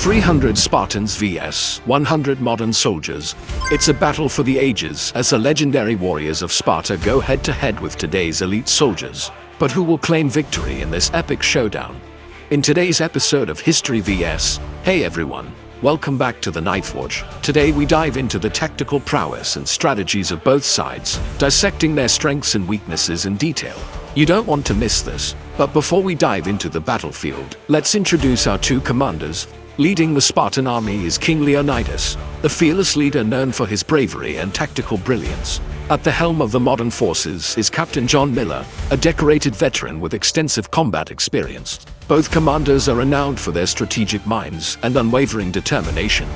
300 Spartans vs 100 modern soldiers. It's a battle for the ages as the legendary warriors of Sparta go head-to-head with today's elite soldiers. But who will claim victory in this epic showdown? In today's episode of History vs. Hey everyone, welcome back to the Knife Watch. Today we dive into the tactical prowess and strategies of both sides, dissecting their strengths and weaknesses in detail. You don't want to miss this. But before we dive into the battlefield, let's introduce our two commanders. Leading the Spartan army is King Leonidas, the fearless leader known for his bravery and tactical brilliance. At the helm of the modern forces is Captain John Miller, a decorated veteran with extensive combat experience. Both commanders are renowned for their strategic minds and unwavering determination.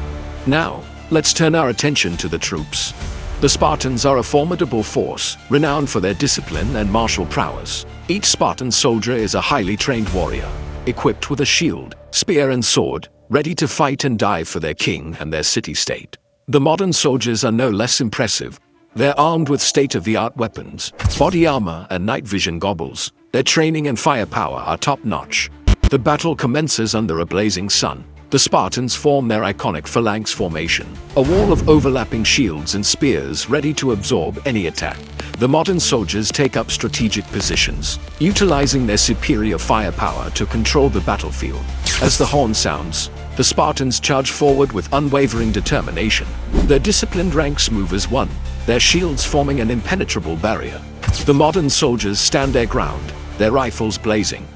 Now, let's turn our attention to the troops. The Spartans are a formidable force, renowned for their discipline and martial prowess. Each Spartan soldier is a highly trained warrior, equipped with a shield, spear and sword, ready to fight and die for their king and their city-state. The modern soldiers are no less impressive. They're armed with state-of-the-art weapons, body armor and night vision goggles. Their training and firepower are top-notch. The battle commences under a blazing sun. The Spartans form their iconic phalanx formation, a wall of overlapping shields and spears ready to absorb any attack. The modern soldiers take up strategic positions, utilizing their superior firepower to control the battlefield. As the horn sounds, the Spartans charge forward with unwavering determination. Their disciplined ranks move as one, their shields forming an impenetrable barrier. The modern soldiers stand their ground, their rifles blazing.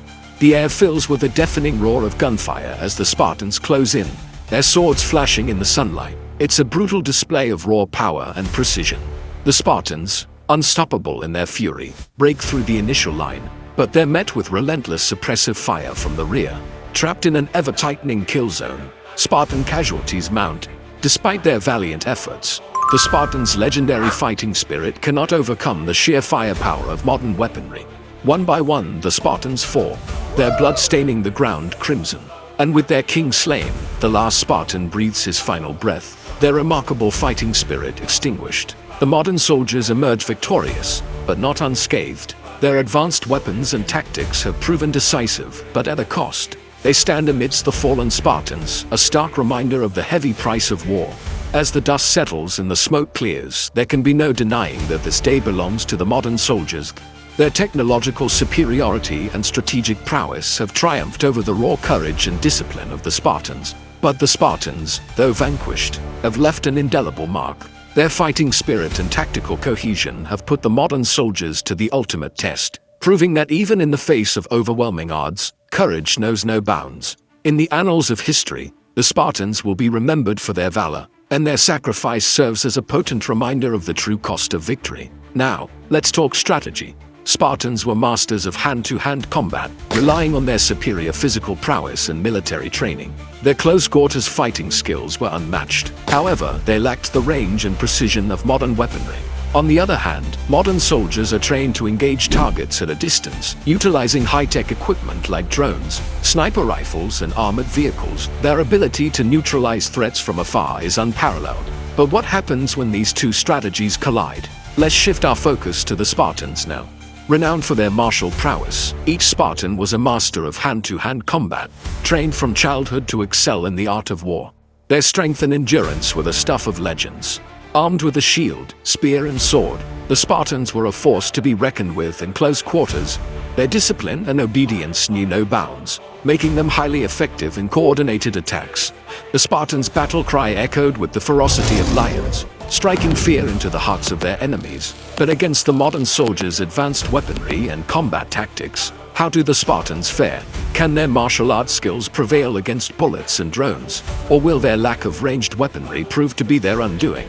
The air fills with a deafening roar of gunfire as the Spartans close in, their swords flashing in the sunlight. It's a brutal display of raw power and precision. The Spartans, unstoppable in their fury, break through the initial line, but they're met with relentless suppressive fire from the rear. Trapped in an ever-tightening kill zone, Spartan casualties mount. Despite their valiant efforts, the Spartans' legendary fighting spirit cannot overcome the sheer firepower of modern weaponry. One by one, the Spartans fall, their blood staining the ground crimson. And with their king slain, the last Spartan breathes his final breath, their remarkable fighting spirit extinguished. The modern soldiers emerge victorious, but not unscathed. Their advanced weapons and tactics have proven decisive, but at a cost. They stand amidst the fallen Spartans, a stark reminder of the heavy price of war. As the dust settles and the smoke clears, there can be no denying that this day belongs to the modern soldiers. Their technological superiority and strategic prowess have triumphed over the raw courage and discipline of the Spartans. But the Spartans, though vanquished, have left an indelible mark. Their fighting spirit and tactical cohesion have put the modern soldiers to the ultimate test, proving that even in the face of overwhelming odds, courage knows no bounds. In the annals of history, the Spartans will be remembered for their valor, and their sacrifice serves as a potent reminder of the true cost of victory. Now, let's talk strategy. Spartans were masters of hand-to-hand combat, relying on their superior physical prowess and military training. Their close-quarters fighting skills were unmatched. However, they lacked the range and precision of modern weaponry. On the other hand, modern soldiers are trained to engage targets at a distance, utilizing high-tech equipment like drones, sniper rifles, and armored vehicles. Their ability to neutralize threats from afar is unparalleled. But what happens when these two strategies collide? Let's shift our focus to the Spartans now. Renowned for their martial prowess, each Spartan was a master of hand-to-hand combat, trained from childhood to excel in the art of war. Their strength and endurance were the stuff of legends. Armed with a shield, spear and sword, the Spartans were a force to be reckoned with in close quarters. Their discipline and obedience knew no bounds, making them highly effective in coordinated attacks. The Spartans' battle cry echoed with the ferocity of lions, striking fear into the hearts of their enemies. But against the modern soldiers' advanced weaponry and combat tactics, how do the Spartans fare? Can their martial arts skills prevail against bullets and drones? Or will their lack of ranged weaponry prove to be their undoing?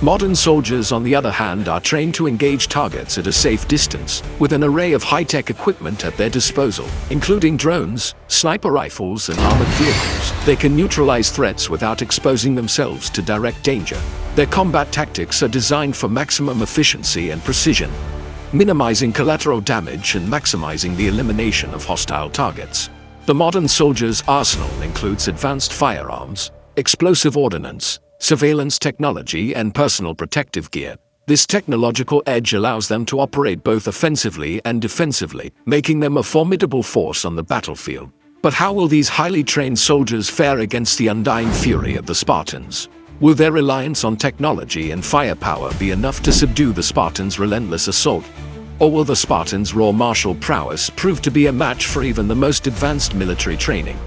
Modern soldiers, on the other hand, are trained to engage targets at a safe distance, with an array of high-tech equipment at their disposal, including drones, sniper rifles, and armored vehicles. They can neutralize threats without exposing themselves to direct danger. Their combat tactics are designed for maximum efficiency and precision, minimizing collateral damage and maximizing the elimination of hostile targets. The modern soldier's arsenal includes advanced firearms, explosive ordnance, surveillance technology, and personal protective gear. This technological edge allows them to operate both offensively and defensively, making them a formidable force on the battlefield. But how will these highly trained soldiers fare against the undying fury of the Spartans? Will their reliance on technology and firepower be enough to subdue the Spartans' relentless assault? Or will the Spartans' raw martial prowess prove to be a match for even the most advanced military training?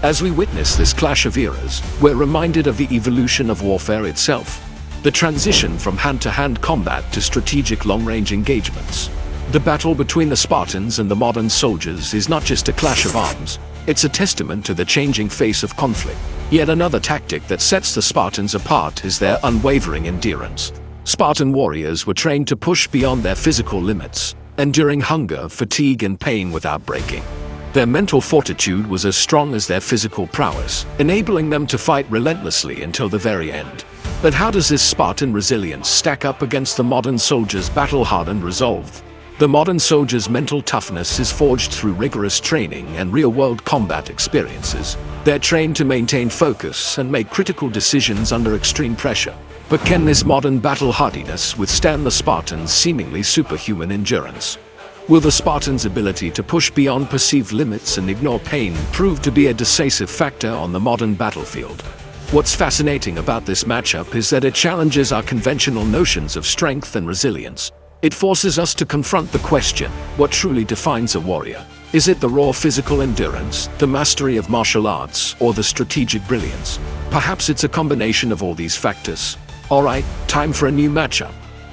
As we witness this clash of eras, we're reminded of the evolution of warfare itself. The transition from hand-to-hand combat to strategic long-range engagements. The battle between the Spartans and the modern soldiers is not just a clash of arms, it's a testament to the changing face of conflict. Yet another tactic that sets the Spartans apart is their unwavering endurance. Spartan warriors were trained to push beyond their physical limits, enduring hunger, fatigue, and pain without breaking. Their mental fortitude was as strong as their physical prowess, enabling them to fight relentlessly until the very end. But how does this Spartan resilience stack up against the modern soldier's battle-hardened resolve? The modern soldier's mental toughness is forged through rigorous training and real-world combat experiences. They're trained to maintain focus and make critical decisions under extreme pressure. But can this modern battle hardiness withstand the Spartans' seemingly superhuman endurance? Will the Spartans' ability to push beyond perceived limits and ignore pain prove to be a decisive factor on the modern battlefield? What's fascinating about this matchup is that it challenges our conventional notions of strength and resilience. It forces us to confront the question, what truly defines a warrior? Is it the raw physical endurance, the mastery of martial arts, or the strategic brilliance? Perhaps it's a combination of all these factors. Alright, time for a new matchup.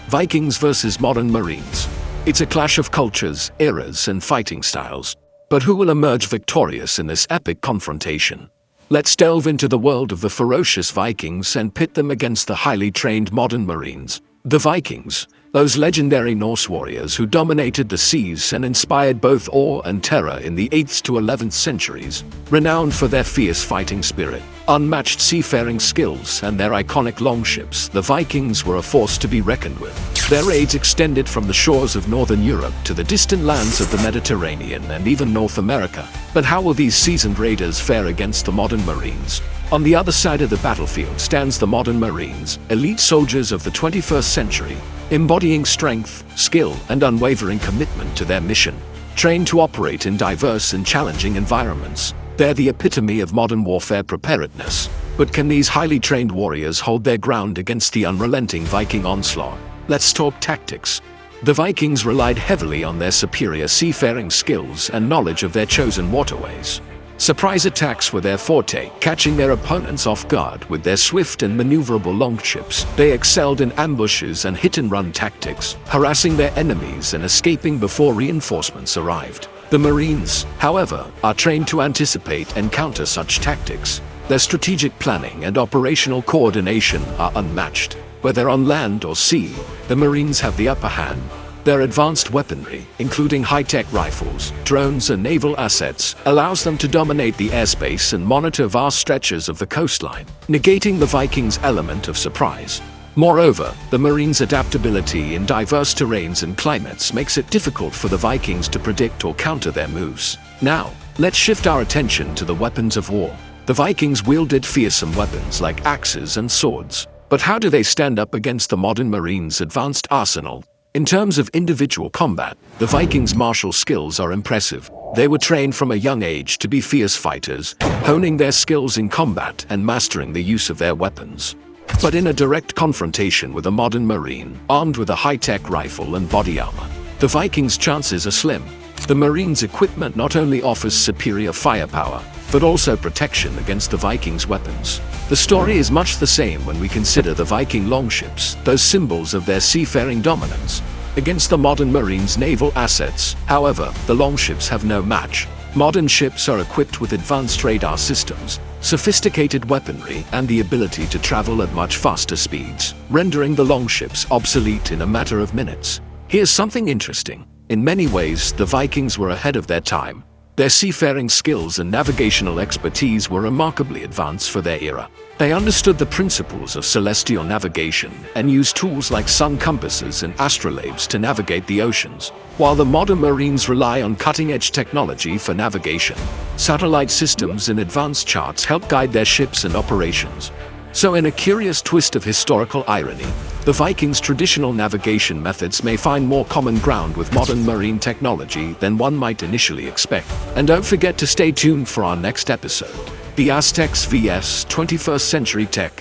Vikings versus modern Marines. It's a clash of cultures, eras, and fighting styles. But who will emerge victorious in this epic confrontation? Let's delve into the world of the ferocious Vikings and pit them against the highly trained modern Marines. The Vikings, those legendary Norse warriors who dominated the seas and inspired both awe and terror in the 8th to 11th centuries, renowned for their fierce fighting spirit, unmatched seafaring skills, and their iconic longships, the Vikings were a force to be reckoned with. Their raids extended from the shores of northern Europe to the distant lands of the Mediterranean and even North America. But how will these seasoned raiders fare against the modern Marines? On the other side of the battlefield stands the modern Marines, elite soldiers of the 21st century, embodying strength, skill, and unwavering commitment to their mission. Trained to operate in diverse and challenging environments, they're the epitome of modern warfare preparedness. But can these highly trained warriors hold their ground against the unrelenting Viking onslaught? Let's talk tactics. The Vikings relied heavily on their superior seafaring skills and knowledge of their chosen waterways. Surprise attacks were their forte, catching their opponents off guard with their swift and maneuverable longships. They excelled in ambushes and hit-and-run tactics, harassing their enemies and escaping before reinforcements arrived. The Marines, however, are trained to anticipate and counter such tactics. Their strategic planning and operational coordination are unmatched. Whether on land or sea, the Marines have the upper hand. Their advanced weaponry, including high-tech rifles, drones, and naval assets, allows them to dominate the airspace and monitor vast stretches of the coastline, negating the Vikings' element of surprise. Moreover, the Marines' adaptability in diverse terrains and climates makes it difficult for the Vikings to predict or counter their moves. Now, let's shift our attention to the weapons of war. The Vikings wielded fearsome weapons like axes and swords. But how do they stand up against the modern Marines' advanced arsenal? In terms of individual combat, the Vikings' martial skills are impressive. They were trained from a young age to be fierce fighters, honing their skills in combat and mastering the use of their weapons. But in a direct confrontation with a modern Marine, armed with a high-tech rifle and body armor, the Vikings' chances are slim. The Marines' equipment not only offers superior firepower, but also protection against the Vikings' weapons. The story is much the same when we consider the Viking longships, those symbols of their seafaring dominance, against the modern Marines' naval assets. However, the longships have no match. Modern ships are equipped with advanced radar systems, sophisticated weaponry, and the ability to travel at much faster speeds, rendering the longships obsolete in a matter of minutes. Here's something interesting. In many ways, the Vikings were ahead of their time. Their seafaring skills and navigational expertise were remarkably advanced for their era. They understood the principles of celestial navigation and used tools like sun compasses and astrolabes to navigate the oceans, while the modern Marines rely on cutting-edge technology for navigation. Satellite systems and advanced charts help guide their ships and operations. So in a curious twist of historical irony, The Vikings' traditional navigation methods may find more common ground with modern marine technology than one might initially expect. And don't forget to stay tuned for our next episode. The Aztecs vs 21st century tech.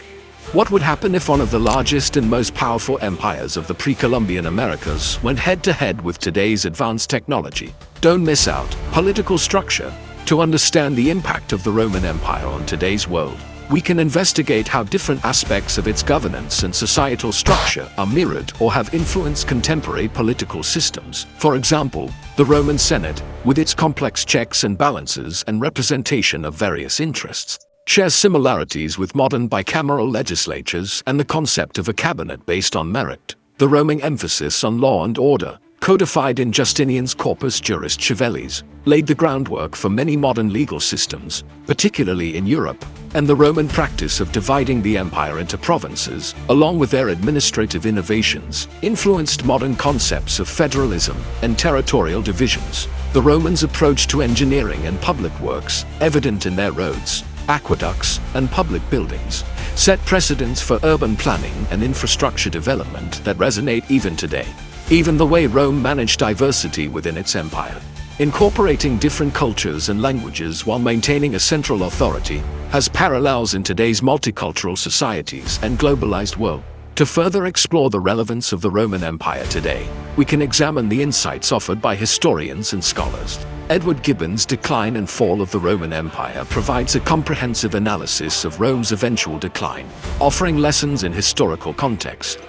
What would happen if one of the largest and most powerful empires of the pre-Columbian Americas went head-to-head with today's advanced technology? Don't miss out. Political structure. To understand the impact of the Roman Empire on today's world, we can investigate how different aspects of its governance and societal structure are mirrored or have influenced contemporary political systems. For example, the Roman Senate, with its complex checks and balances and representation of various interests, shares similarities with modern bicameral legislatures and the concept of a cabinet based on merit. The Roman emphasis on law and order, codified in Justinian's Corpus Juris Civilis, laid the groundwork for many modern legal systems, particularly in Europe, and the Roman practice of dividing the empire into provinces, along with their administrative innovations, influenced modern concepts of federalism and territorial divisions. The Romans' approach to engineering and public works, evident in their roads, aqueducts, and public buildings, set precedents for urban planning and infrastructure development that resonate even today. Even the way Rome managed diversity within its empire, incorporating different cultures and languages while maintaining a central authority, has parallels in today's multicultural societies and globalized world. To further explore the relevance of the Roman Empire today, we can examine the insights offered by historians and scholars. Edward Gibbon's Decline and Fall of the Roman Empire provides a comprehensive analysis of Rome's eventual decline, offering lessons in historical context.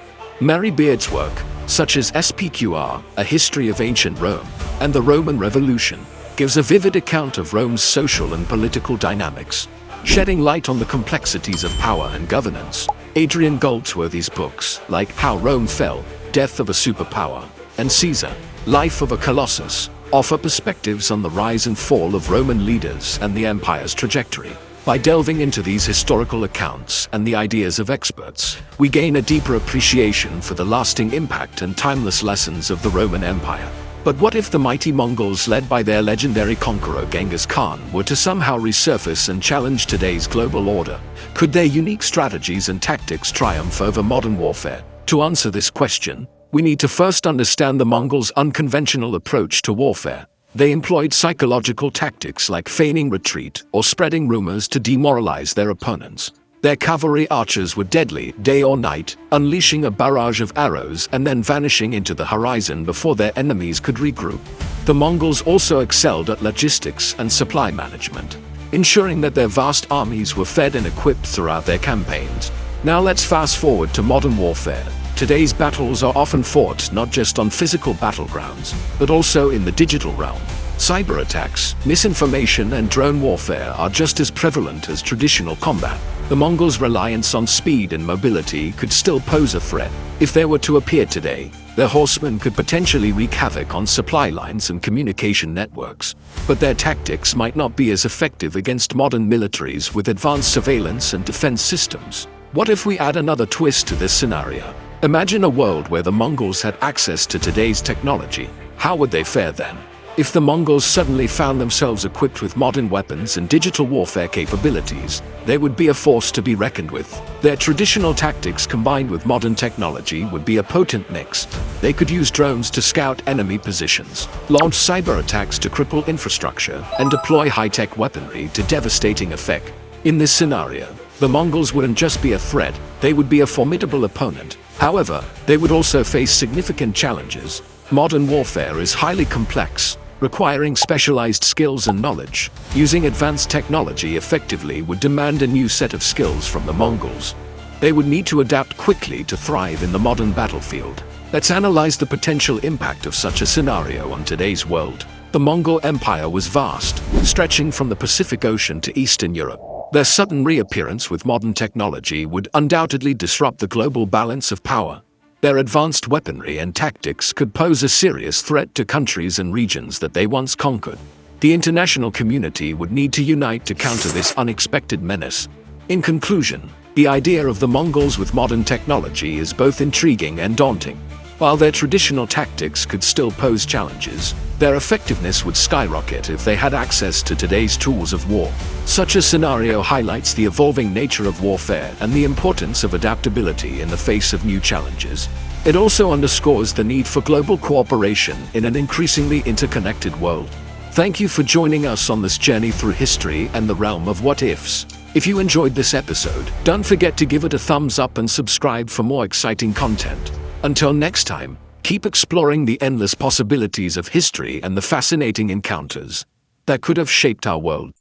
Mary Beard's work, such as SPQR, A History of Ancient Rome, and the Roman Revolution, gives a vivid account of Rome's social and political dynamics, shedding light on the complexities of power and governance. Adrian Goldsworthy's books, like How Rome Fell, Death of a Superpower, and Caesar, Life of a Colossus, offer perspectives on the rise and fall of Roman leaders and the empire's trajectory. By delving into these historical accounts and the ideas of experts, we gain a deeper appreciation for the lasting impact and timeless lessons of the Roman Empire. But what if the mighty Mongols, led by their legendary conqueror Genghis Khan, were to somehow resurface and challenge today's global order? Could their unique strategies and tactics triumph over modern warfare? To answer this question, we need to first understand the Mongols' unconventional approach to warfare. They employed psychological tactics like feigning retreat or spreading rumors to demoralize their opponents. Their cavalry archers were deadly, day or night, unleashing a barrage of arrows and then vanishing into the horizon before their enemies could regroup. The Mongols also excelled at logistics and supply management, ensuring that their vast armies were fed and equipped throughout their campaigns. Now let's fast forward to modern warfare. Today's battles are often fought not just on physical battlegrounds, but also in the digital realm. Cyber attacks, misinformation, and drone warfare are just as prevalent as traditional combat. The Mongols' reliance on speed and mobility could still pose a threat. If they were to appear today, their horsemen could potentially wreak havoc on supply lines and communication networks. But their tactics might not be as effective against modern militaries with advanced surveillance and defense systems. What if we add another twist to this scenario? Imagine a world where the Mongols had access to today's technology. How would they fare then? If the Mongols suddenly found themselves equipped with modern weapons and digital warfare capabilities, they would be a force to be reckoned with. Their traditional tactics combined with modern technology would be a potent mix. They could use drones to scout enemy positions, launch cyber attacks to cripple infrastructure, and deploy high-tech weaponry to devastating effect. In this scenario, the Mongols wouldn't just be a threat, they would be a formidable opponent. However, they would also face significant challenges. Modern warfare is highly complex, requiring specialized skills and knowledge. Using advanced technology effectively would demand a new set of skills from the Mongols. They would need to adapt quickly to thrive in the modern battlefield. Let's analyze the potential impact of such a scenario on today's world. The Mongol Empire was vast, stretching from the Pacific Ocean to Eastern Europe. Their sudden reappearance with modern technology would undoubtedly disrupt the global balance of power. Their advanced weaponry and tactics could pose a serious threat to countries and regions that they once conquered. The international community would need to unite to counter this unexpected menace. In conclusion, the idea of the Mongols with modern technology is both intriguing and daunting. While their traditional tactics could still pose challenges, their effectiveness would skyrocket if they had access to today's tools of war. Such a scenario highlights the evolving nature of warfare and the importance of adaptability in the face of new challenges. It also underscores the need for global cooperation in an increasingly interconnected world. Thank you for joining us on this journey through history and the realm of what-ifs. If you enjoyed this episode, don't forget to give it a thumbs up and subscribe for more exciting content. Until next time, keep exploring the endless possibilities of history and the fascinating encounters that could have shaped our world.